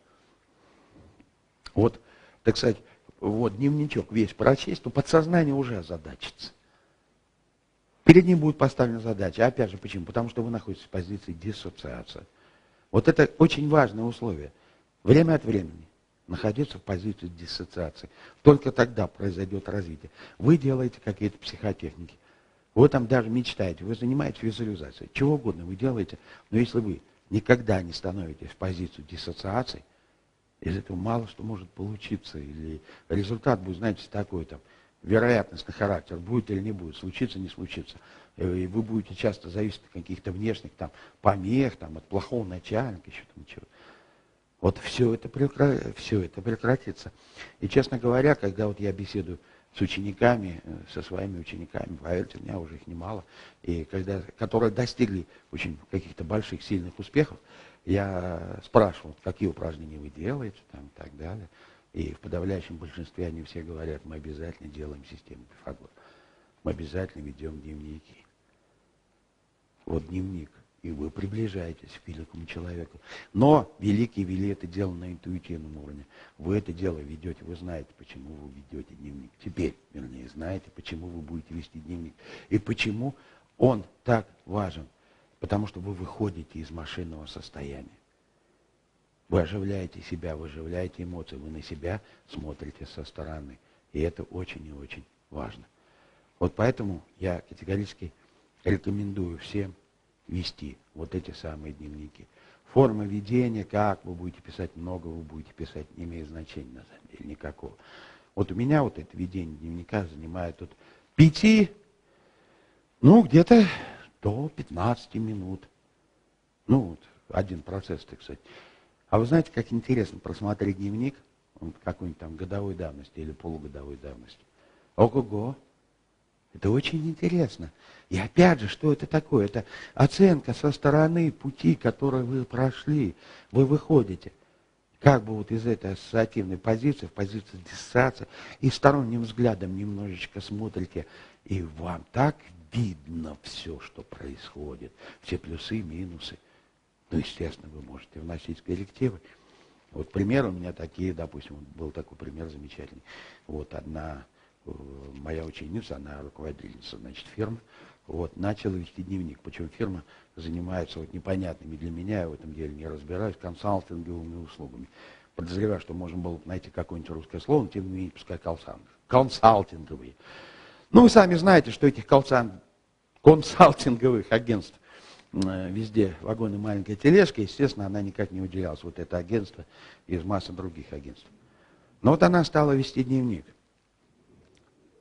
вот, так сказать, вот дневничок весь прочесть, то подсознание уже озадачится. Перед ним будет поставлена задача. Опять же, почему? Потому что вы находитесь в позиции диссоциации. Вот это очень важное условие. Время от времени находиться в позиции диссоциации. Только тогда произойдет развитие. Вы делаете какие-то психотехники. Вы там даже мечтаете, вы занимаетесь визуализацией. Чего угодно вы делаете, но если вы никогда не становитесь в позицию диссоциации, из этого мало что может получиться. Или результат будет, знаете, такой там, вероятностный характер, будет или не будет, случится, не случится. И вы будете часто зависеть от каких-то внешних там помех, там, от плохого начальника, еще там чего. Вот все это прекратится. И, честно говоря, когда вот я беседую с учениками, со своими учениками, поверьте, у меня уже их немало, и которые достигли очень каких-то больших, сильных успехов, я спрашивал, какие упражнения вы делаете, там, и так далее. И в подавляющем большинстве они все говорят, мы обязательно делаем систему Пифагора. Мы обязательно ведем дневники. Вот дневник. И вы приближаетесь к великому человеку. Но великие вели это дело на интуитивном уровне. Вы это дело ведете, вы знаете, почему вы ведете дневник. Теперь, вернее, знаете, почему вы будете вести дневник. И почему он так важен. Потому что вы выходите из машинного состояния. Вы оживляете себя, вы оживляете эмоции, вы на себя смотрите со стороны. И это очень и очень важно. Вот поэтому я категорически рекомендую всем вести вот эти самые дневники. Форма ведения, как вы будете писать, много вы будете писать, не имеет значения на самом деле никакого. Вот у меня вот это ведение дневника занимает от 5, где-то до 15 минут. Вот, один процесс, так сказать. А вы знаете, как интересно просмотреть дневник какой-нибудь там годовой давности или полугодовой давности? Ого-го! Это очень интересно. И опять же, что это такое? Это оценка со стороны пути, который вы прошли. Вы выходите как бы вот из этой ассоциативной позиции, в позицию диссоциации, и сторонним взглядом немножечко смотрите, и вам так видно все, что происходит. Все плюсы, минусы. Естественно, вы можете вносить коррективы. Вот примеры у меня такие, допустим, был такой пример замечательный. Вот одна моя ученица, она руководительница, значит, фирмы, вот, начала вести дневник. Причем фирма занимается вот непонятными для меня, я в этом деле не разбираюсь, консалтинговыми услугами. Подозреваю, что можно было бы найти какое-нибудь русское слово, но тем не менее, пускай консалтинговые. Вы сами знаете, что этих консалтинговых агентств везде вагоны, маленькая тележка, естественно, она никак не выделялась. Вот это агентство из массы других агентств. Но вот она стала вести дневник.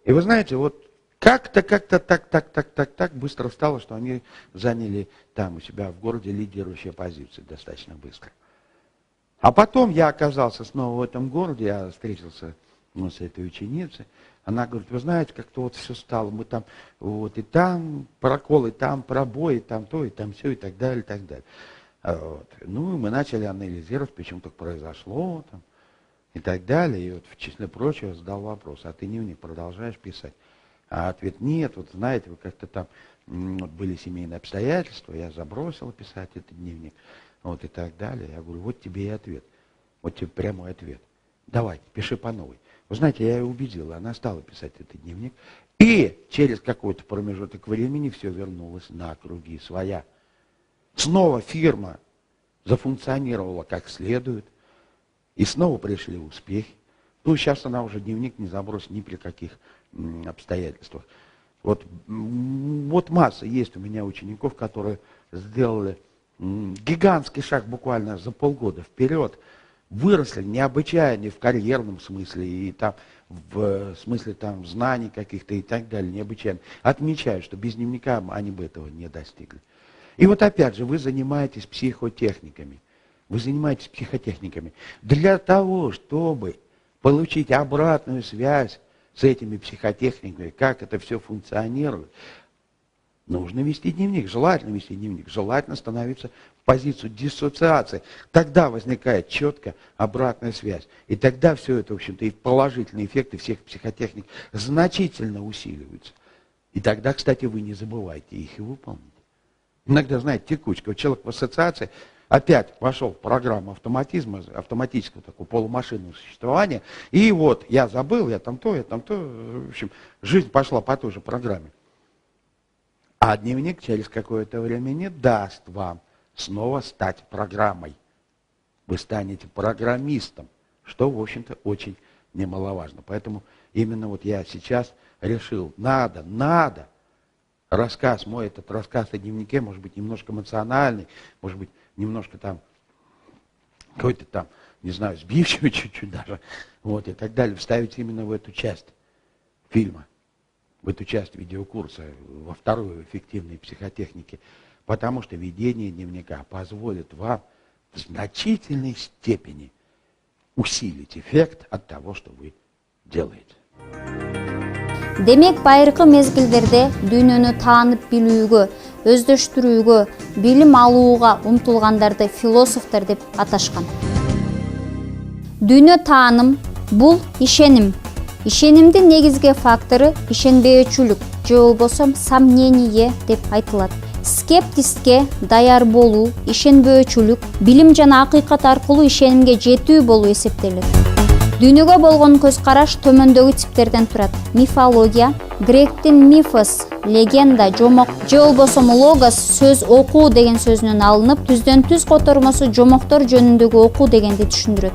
И вы знаете, вот как-то так быстро стало, что они заняли там у себя в городе лидирующие позиции достаточно быстро. А потом я оказался снова в этом городе, я встретился с этой ученицей. Она говорит, вы знаете, как-то вот все стало, мы там, вот и там прокол, и там пробой, и там то, и там все, и так далее, и так далее. Вот. Мы начали анализировать, почему так произошло, там, и так далее. И вот в числе прочего задал вопрос, а ты дневник продолжаешь писать? А ответ, нет, вот знаете, вы как-то там, вот были семейные обстоятельства, я забросила писать этот дневник, вот и так далее. Я говорю, вот тебе и ответ, вот тебе прямой ответ. Давай, пиши по новой. Вы знаете, я ее убедила, она стала писать этот дневник, и через какой-то промежуток времени все вернулось на круги своя. Снова фирма зафункционировала как следует, и снова пришли успехи. Сейчас она уже дневник не забросит ни при каких обстоятельствах. Вот масса есть у меня учеников, которые сделали гигантский шаг буквально за полгода вперед, выросли необычайно в карьерном смысле, и там в смысле там знаний каких-то и так далее, необычайно. Отмечаю, что без дневника они бы этого не достигли. И вот опять же, вы занимаетесь психотехниками. Вы занимаетесь психотехниками для того, чтобы получить обратную связь с этими психотехниками, как это все функционирует. Нужно вести дневник, желательно вести дневник, желательно становиться в позицию диссоциации. Тогда возникает четкая обратная связь. И тогда все это, в общем-то, и положительные эффекты всех психотехник значительно усиливаются. И тогда, кстати, вы не забывайте их и выполнить. Иногда, знаете, текучка. Вот человек в ассоциации опять вошел в программу автоматизма, автоматического такого полумашинного существования. И вот я забыл, я там то. В общем, жизнь пошла по той же программе. А дневник через какое-то время не даст вам снова стать программой. Вы станете программистом, что, в общем-то, очень немаловажно. Поэтому именно вот я сейчас решил, надо, рассказ мой, этот рассказ о дневнике, может быть, немножко эмоциональный, может быть, немножко там, какой-то там, не знаю, сбивчивый чуть-чуть даже, вот, и так далее, вставить именно в эту часть фильма, в эту часть видеокурса, во вторую эффективной психотехники, потому что ведение дневника позволит вам в значительной степени усилить эффект от того, что вы делаете. Демек байыркы мезгилдерде дүйнөнү таанып билүүгө, өздөштүрүүгө, билим алууга умтулгандарды философтор деп аташкан. Дүйнө тааным бул ишеним. Ишенимдин негизги фактору ишенбөөчүлүк же болбосо сомнение деп айтылат. Скептистке даяр болуу, ишенбөөчүлүк, билим жана акыйкат аркылуу ишенимге жетүү болуу эсептелет. Дүйнөгө болгон көз караш төмөндөгү типтерден турат. Мифология, гректин мифос, легенда, жомок же болбосо логос сөз окуу деген сөзүнөн алынып, түздөн түз котормосу жомоктор жөнүндөгү окуу дегенди түшүндүрөт.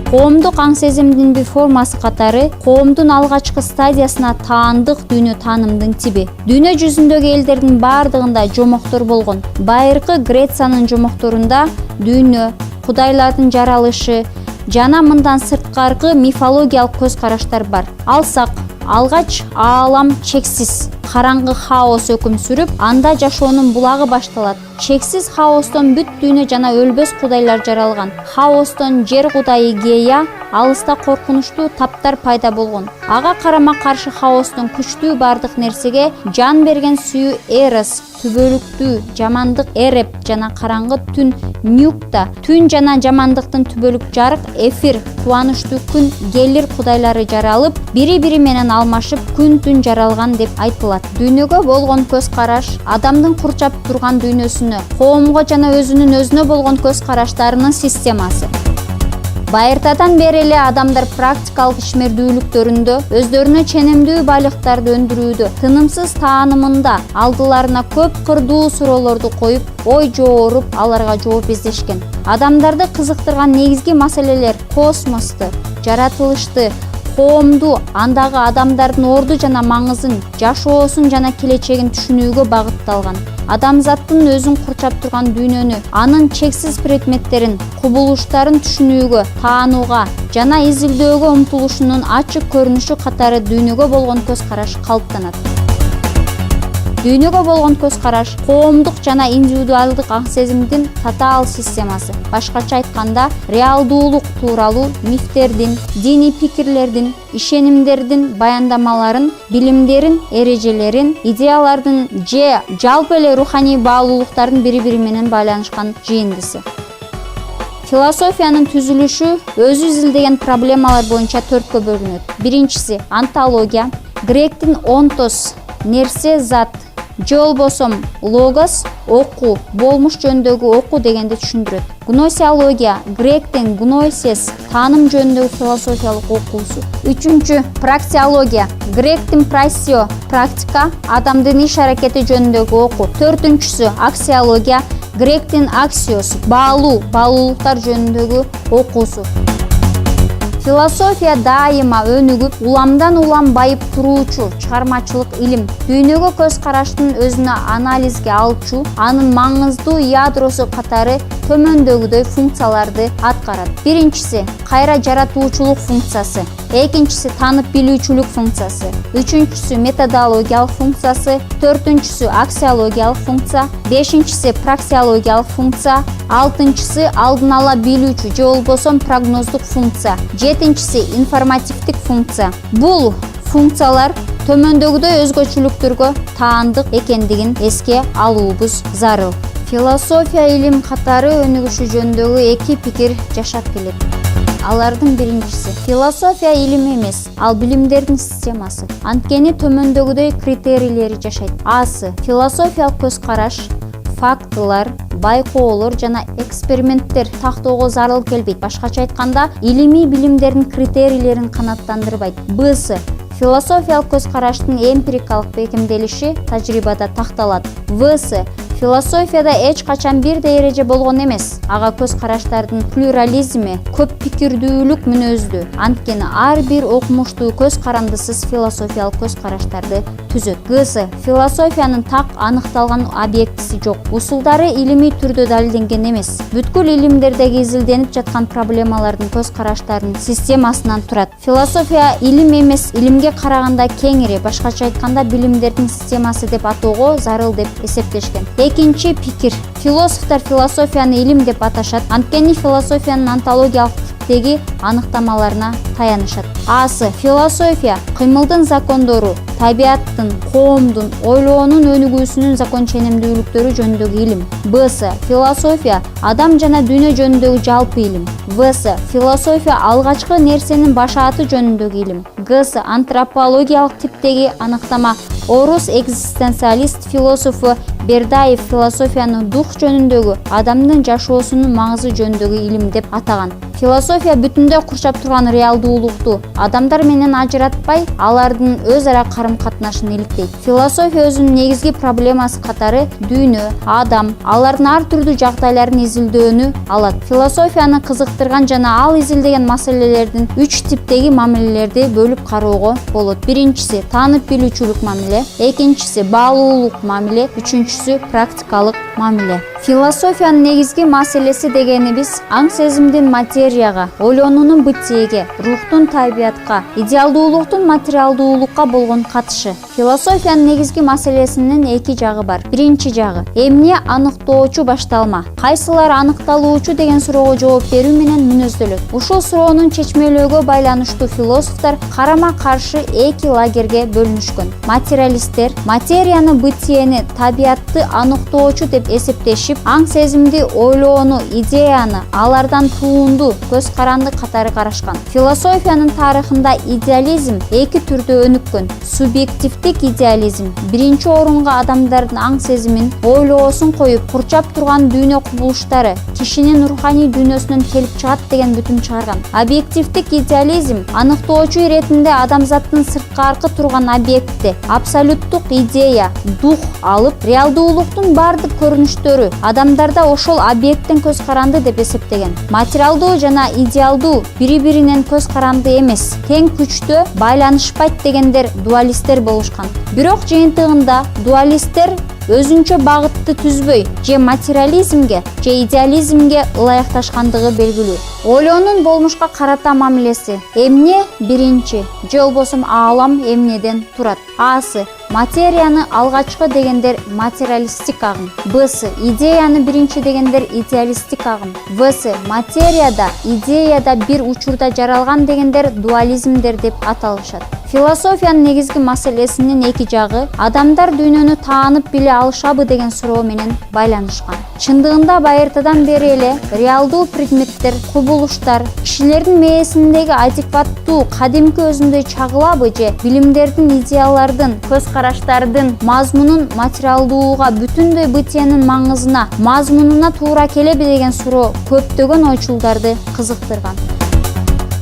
Коомдук аң сезимдин бир формасы катары коомдун алгачкы стадиясына таандык дүйнө таанымдын тиби. Дүйнө жүзүндөгү элдердин бардыгында жомоктор болгон. Байыркы Грециянын жомокторунда дүйнө, кудайлардын жаралышы жана мындан сырткаркы мифологиялык көз караштар бар. Алсак, алгач аалам чексиз, караңгы хаос өкүм сүрүп, анда жашоонун булагы башталат. Чексиз хаостон бүт дүйнө жана өлбөс кудайлар жаралган. Хаостон жер кудайы Гея алыста коркунучтуу таптар пайда болгон. Ага карама каршы хаостон күчтүү бардык нерсеге жан берген сүйүү Эрос, түбөлүктүү жамандык Эреп жана караңгы түн Нюкта, түн жана жамандыктын түбөлүк жарык Эфир, кубанычтуу күн Гелир кудайлары жаралып, бири-бири менен алмашып күн түн жаралган деп айтылат. Дүйнөгө болгон көз караш адамдын курчап турган дүйнөсүнө, коомго жана өзүнө болгон көз караштарынын системасы. Байыртадан бери эле адамдар практикалык ишмердүүлүктөрүндө өздөрүнө ченемдүү байлыктарды өндүрүүдө, тынымсыз таанымында алдыларына көп кырдуу суроолорду коюп, ой жооруп, аларга жооп издешкен. Адамдарды кызыктырган негизги маселелер космосту, жаратылышты, коомду, андагы адамдардын орду жана маңызын, жашоосун жана келечегин түшүнүүгө багытталган. Адамзаттын өзүн курчап турган дүйнөнү, анын чексиз предметтерин, кубулуштарын түшүнүүгө, таанууга жана изилдөөгө умтулушунун ачык көрүнүшү катары дүйнөгө болгон көз караш калыптанат. Дүйнөгө болгон көз караш коомдук жана индивидуалдык аң сезимдин татаал системасы. Башкача айтканда, реалдуулук тууралуу мифтердин, диний пикирлердин, ишенимдердин баяндамаларын, билимдерин, эрежелерин, идеялардын же жалпы эле руханий баалуулуктардын бири-бири менен байланышкан жыйындысы. Философиянын түзүлүшү өзү изилдеген проблемалар боюнча төрткө бөлүнөт. Биринчиси антология, гректин онтос, нерсе зат, же болбосо логос, окуу, болмуш жөнүндөгү окуу дегенди түшүндүрөт. Гносеология, гректин гносес, тааным жөнүндөгү философиялык окуусу. Үчүнчү практиология, гректин прасио, практика, адамдын иш аракети жөнүндөгү окуу. Төртүнчүсү аксиология, гректин аксиос, баалуу, баалуулуктар жөнүндөгү окуусу. Философия дайыма өнүгүп, уламдан улам байып туруучу чыгармачылык илим. Дүйнөгө көз караштын өзүнө анализге алчу, анын маңыздуу ядросу катары төмөндөгүдөй функцияларды аткарат. Биринчиси кайра жаратуучулук функциясы, экинчиси таанып билүүчүлүк функциясы, үчүнчүсү методологиялык функциясы, төртүнчүсү аксиологиялык функция, бешинчиси праксиологиялык функция, алтынчысы алдын ала билүүчү же болбосо прогноздук функция, жетинчиси информативдик функция. Бул функциялар төмөндөгүдөй өзгөчөлүктөргө таандык экендигин эске алуубуз зарыл. Философия илим катары өнүгүшү жөнүндөгү эки пикир жашап келет. Алардын биринчиси философия илим эмес, ал билимдердин системасы. Анткени төмөндөгүдөй критерийлери жашайт. Асы философиялык көз караш, фактылар, байкоолор жана эксперименттер тактоого зарыл келбейт. Башкача айтканда, илимий билимдердин критерийлерин канааттандырбайт. Бсы Философиялык көз караштын эмпирикалык бекемделиши тажрыйбада такталат. В.С. Философияда эч качан бирдей эреже болгон эмес. Ага көз караштардын плюрализми, көп пикирдүүлүк мүнөздүү. Анткени ар бир окумуштуу көз карандысыз философиялык көз караштарды түзөт. Г.С. Философиянын так аныкталган объектиси жок. Усулдары илимий түрдө далилденген эмес. Бүткүл илимдердеги изилденип жаткан проблемалардын көз караштарынын системасынан турат. Философия илим эмес, илимге караганда кеңири, башкача айтканда билимдердин системасы деп атоого зарыл деп эсептешкен. Экинчи пикир. Философтор философияны илим деп аташат. Анткени философиянын онтологиялык типтеги аныктамаларына таянышат. А.С. Философия кыймылдын закондору, табиаттын, коомдун, ойлоонун өнүгүүсүнүн закон ченемдүүлүктөрү жөнүндөгү илим. Б.С. Философия адам жана дүйнө жөнүндөгү жалпы илим. В.С. Философия алгачкы нерсенин башааты жөнүндөгү илим. Г.С. Антропологиялык типтеги аныктама. Орус экзистенциалист философу Бердаев философияны дух жөнүндөгү, адамдын жашоосунун маңызы жөнүндөгү илим деп атаган. Философия бүтүндөй курчап турган реалдуулукту адамдар менен ажыратпай, алардын өз ара карым-катнашын иликтейт. Философия өзүнүн негизги проблемасы катары дүйнө, адам, алардын ар түрдүү жагдайларын изилдөөнү алат. Философияны кызыктырган жана ал изилдеген маселелердин 3 типтеги мамилелерди бөлүп кароого болот. Биринчиси таанып билүүчүлүк мамиле, экинчиси баалуулук мамиле, үчүнчүсү практикалык мамиле. Философиянын негизги маселеси дегенибиз аң сезимдин материяга, ойлонуунун бытиеге, рухтун табиятка, идеалдуулуктун материалдуулукка болгон катышы. Философиянын негизги маселесинин эки жагы бар. Биринчи жагы эмне аныктоочу башталма, кайсылар аныкталуучу деген суроого жооп берүү менен мүнөздөлөт. Ушул суроонун чечмелөөгө байланыштуу философтор карама-каршы эки лагерге бөлүнүшкөн. Материалисттер материяны, бытиени, табиятты аныктоочу деп эсептешип, аң сезимди, ойлоону, идеяны, алардан туунду көз каранды катары карашкан. Философиянын тарыхында идеализм эки түрдө өнүккөн. Субъективдик идеализм биринчи орунга адамдардын аң сезимин, ойлоосун коюп, курчап турган дүйнө кубулуштары, кишинин руханий дүйнөсүнөн келип чыгат деген бүтүм чыгарган. Объективдик идеализм аныктоочу иретинде адамзаттын сырткаркы турган объекти, абсолюттук идея, дух алып, реалдуулуктун бардык көрүнүштөрү адамдарда ошол объекттен көз каранды деп эсептеген. Материалдуу жана идеалдуу бири-биринен көз каранды эмес, тең күчтө байланышпайт дегендер дуалисттер болушкан. Бирок жыйынтыгында дуалисттер өзүнчө багытты түзбөй, же материализмге, же идеализмге ылайыкташкандыгы белгилүү. Ойлоонун болмушка карата мамилеси. Эмне биринчи, же болбосо аалам эмнеден турат. А.С. Материяны алгачкы дегендер материалистик агым. Б.С. Идеяны биринчи дегендер идеалистик агым. В.С. Материяда, идеяда бир учурда жаралган дегендер дуализмдер деп аталышат. Философиянын негизги маселесинин эки жагы адамдар дүйнөнү таанып биле алышабы деген суроо менен байланышкан. Чындыгында байыртадан бери эле реалдуу предметтер, кубулуштар кишилердин мээсиндеги адекваттуу кадимки өзүндөй чагылабы же билимдердин, идеялардын, көз караштардын мазмунун материалдууга, бүтүндөй бытиенин маңызына, мазмунуна туура келеби деген суроо көптөгөн ойчулдарды кызыктырган.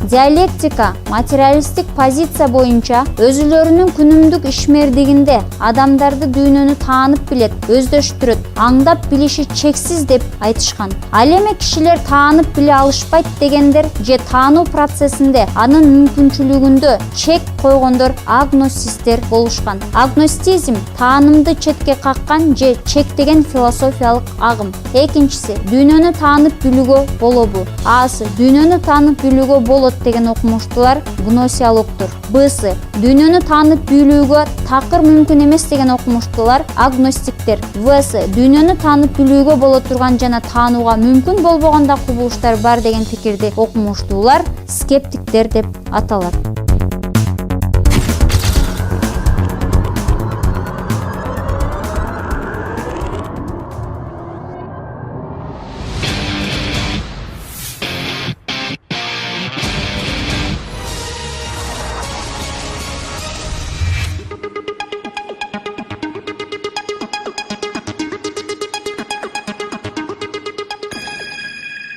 Диалектика материалистик позиция боюнча өзүлөрүнүн күнүмдүк ишмердигинде адамдарды дүйнөнү таанып билет, өздөштүрөт, аңдап билиши чексиз деп айтышкан. Ал эми кишилер таанып биле алышпайт дегендер же таануу процессинде анын мүмкүнчүлүгүндө чек койгондор агностисттер болушкан. Агностизм таанымды четке каккан же чектеген философиялык агым. Экинчиси дүйнөнү таанып билүүгө болобу? А.С. Дүйнөнү таанып билүүгө болот деген окумуштуулар гносиологдур. Б.С. Дүйнөнү таанып билүүгө такыр мүмкүн эмес деген окумуштуулар агностиктер. В.С. Дүйнөнү таанып билүүгө боло турган жана таанууга мүмкүн болбогон да кубулуштар бар деген пикирди окумуштуулар скептиктер деп аталат.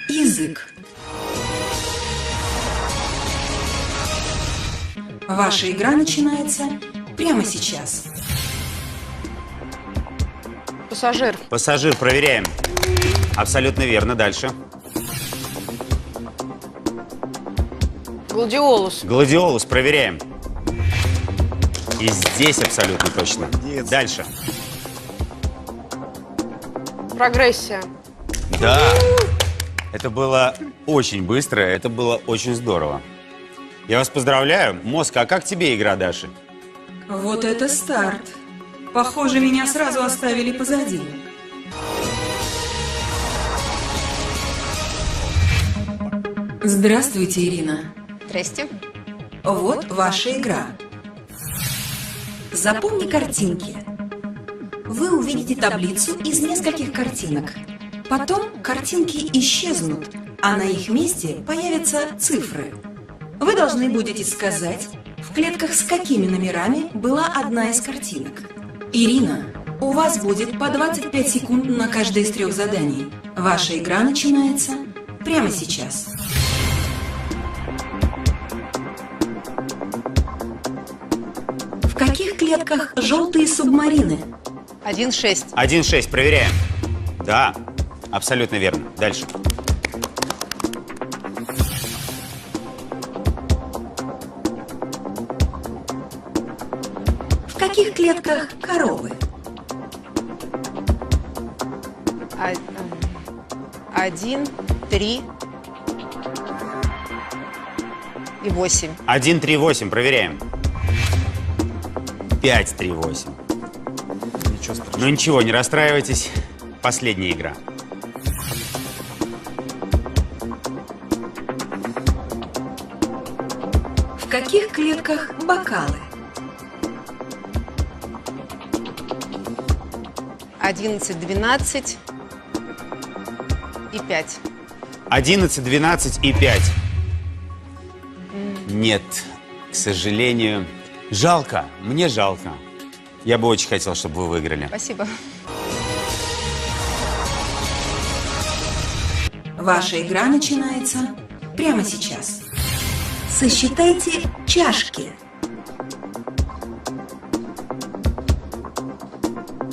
Язык. Ваша игра начинается прямо сейчас. Пассажир. Пассажир, проверяем. Абсолютно верно. Дальше. Гладиолус. Гладиолус, проверяем. И здесь абсолютно точно. Дальше. Прогрессия. Да. Это было очень быстро, это было очень здорово. Я вас поздравляю. Мозг, а как тебе игра, Даши? Вот это старт. Похоже, меня сразу оставили позади. Здравствуйте, Ирина. Здрасте. Вот ваша игра. Запомни картинки. Вы увидите таблицу из нескольких картинок. Потом картинки исчезнут, а на их месте появятся цифры. Вы должны будете сказать, в клетках с какими номерами была одна из картинок. Ирина, у вас будет по 25 секунд на каждое из 3 заданий. Ваша игра начинается прямо сейчас. В каких клетках желтые субмарины? 1,6. 1,6, проверяем. Да, абсолютно верно. Дальше. В каких клетках коровы? 1, 3 и 8. 1, 3, 8, проверяем. 5, 3, 8. Ну ничего, не расстраивайтесь. Последняя игра. В каких клетках бокалы? 11, 12 и 5. 11, 12 и 5. Нет, к сожалению. Жалко, мне жалко. Я бы очень хотел, чтобы вы выиграли. Спасибо. Ваша игра начинается прямо сейчас. Сосчитайте чашки.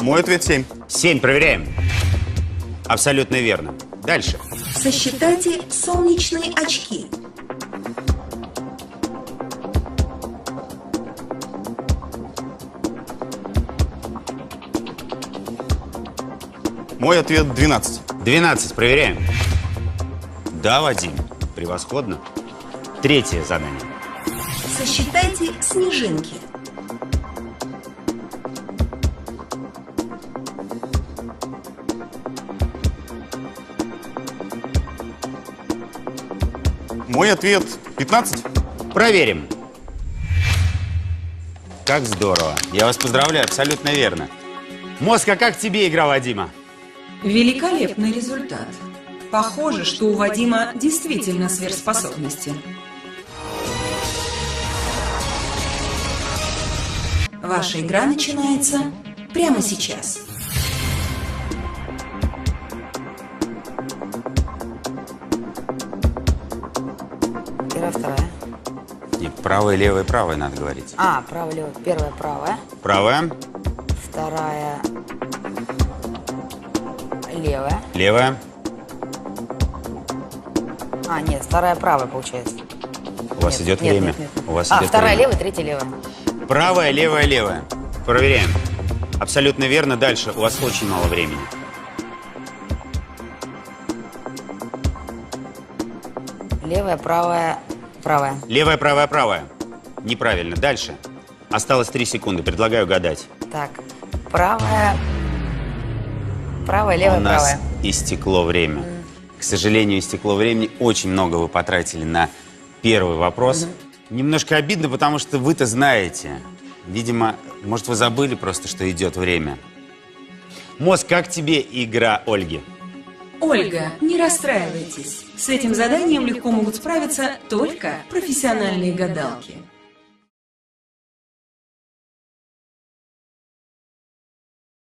Мой ответ 7. 7, проверяем. Абсолютно верно. Дальше. Сосчитайте солнечные очки. Мой ответ 12. 12, проверяем. Да, Вадим, превосходно. Третье задание. Сосчитайте снежинки. Мой ответ 15. Проверим. Как здорово. Я вас поздравляю, абсолютно верно. Мозг, а как тебе игра Вадима? Великолепный результат. Похоже, что у Вадима действительно сверхспособности. Ваша игра начинается прямо сейчас. Первая, вторая. Нет, правая, левая, правая надо говорить. Правая, левая. Первая, правая. Правая. Вторая, левая. Левая. Нет, вторая, правая, получается. У вас идет время. У вас идет вторая, время. левая, третья, левая. Правая, левая, левая. Проверяем. Абсолютно верно. Дальше. У вас очень мало времени. Левая, правая, правая. Левая, правая, правая. Неправильно. Дальше. Осталось 3 секунды. Предлагаю гадать. Так, правая, правая, левая, У нас правая. истекло время. К сожалению, истекло времени. Очень много вы потратили на первый вопрос. Немножко обидно, потому что вы-то знаете. Видимо, может, вы забыли просто, что идет время. Мозг, как тебе игра Ольги? Ольга, не расстраивайтесь. С этим заданием легко могут справиться только профессиональные гадалки.